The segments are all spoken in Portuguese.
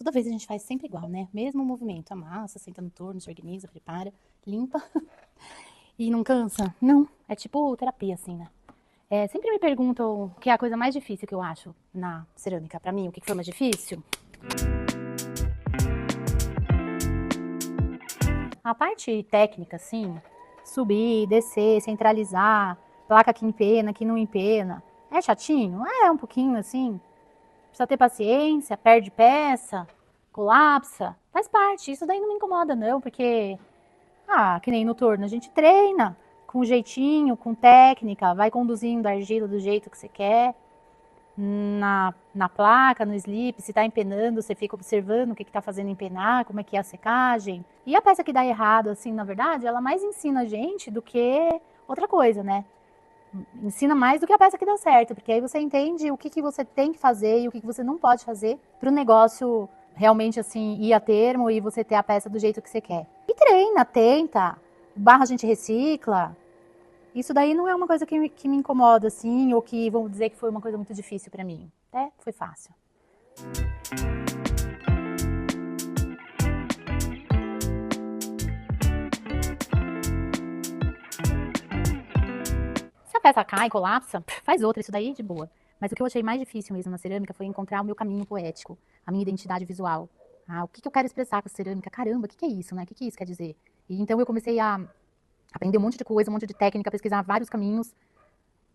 Toda vez a gente faz sempre igual, né? Mesmo movimento, amassa, senta no torno, se organiza, prepara, limpa e não cansa. Não, é tipo terapia, assim, né? Sempre me perguntam o que é a coisa mais difícil que eu acho na cerâmica. Pra mim, o que foi mais difícil? A parte técnica, assim, subir, descer, centralizar, placa que empena, que não empena. É chatinho? É um pouquinho, assim. Precisa ter paciência, perde peça, colapsa. Faz parte, isso daí não me incomoda não, porque, que nem no torno, a gente treina com jeitinho, com técnica, vai conduzindo a argila do jeito que você quer. Na placa, no slip, se tá empenando, você fica observando o que tá fazendo empenar, como é que é a secagem. E a peça que dá errado, assim, na verdade, ela mais ensina a gente do que outra coisa, né? Ensina mais do que a peça que dá certo, porque aí você entende o que você tem que fazer e o que você não pode fazer para o negócio realmente assim ir a termo e você ter a peça do jeito que você quer. E treina, tenta, barra a gente recicla. Isso daí não é uma coisa que me incomoda assim, ou que vamos dizer que foi uma coisa muito difícil para mim. Até foi fácil. Se a peça cai, colapsa, faz outra, isso daí de boa. Mas o que eu achei mais difícil mesmo na cerâmica foi encontrar o meu caminho poético, a minha identidade visual. O que eu quero expressar com a cerâmica? Caramba, o que é isso, né? O que isso quer dizer? E então eu comecei a aprender um monte de coisa, um monte de técnica, pesquisar vários caminhos,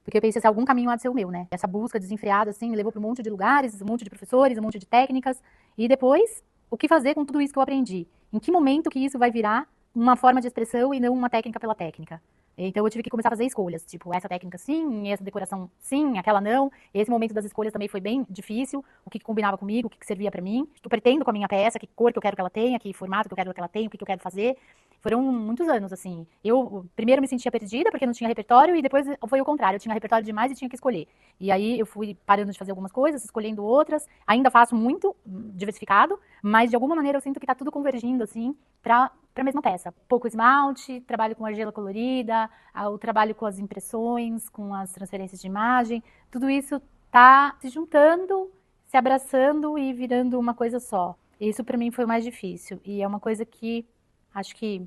porque eu pensei se algum caminho há de ser o meu, né? Essa busca desenfreada, assim, me levou para um monte de lugares, um monte de professores, um monte de técnicas. E depois, o que fazer com tudo isso que eu aprendi? Em que momento que isso vai virar uma forma de expressão e não uma técnica pela técnica? Então eu tive que começar a fazer escolhas, tipo, essa técnica sim, essa decoração sim, aquela não. Esse momento das escolhas também foi bem difícil, o que combinava comigo, o que servia pra mim, o que eu pretendo com a minha peça, que cor que eu quero que ela tenha, que formato que eu quero que ela tenha, o que eu quero fazer. Foram muitos anos, assim. Eu primeiro me sentia perdida porque não tinha repertório e depois foi o contrário, eu tinha repertório demais e tinha que escolher. E aí eu fui parando de fazer algumas coisas, escolhendo outras. Ainda faço muito diversificado, mas de alguma maneira eu sinto que tá tudo convergindo, assim, para a mesma peça. Pouco esmalte, trabalho com argila colorida, o trabalho com as impressões, com as transferências de imagem, tudo isso tá se juntando, se abraçando e virando uma coisa só. Isso para mim foi o mais difícil e é uma coisa que acho que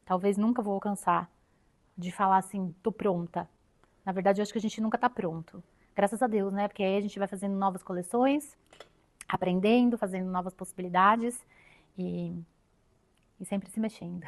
talvez nunca vou alcançar, de falar assim, tô pronta. Na verdade, eu acho que a gente nunca tá pronto. Graças a Deus, né? Porque aí a gente vai fazendo novas coleções, aprendendo, fazendo novas possibilidades e sempre se mexendo.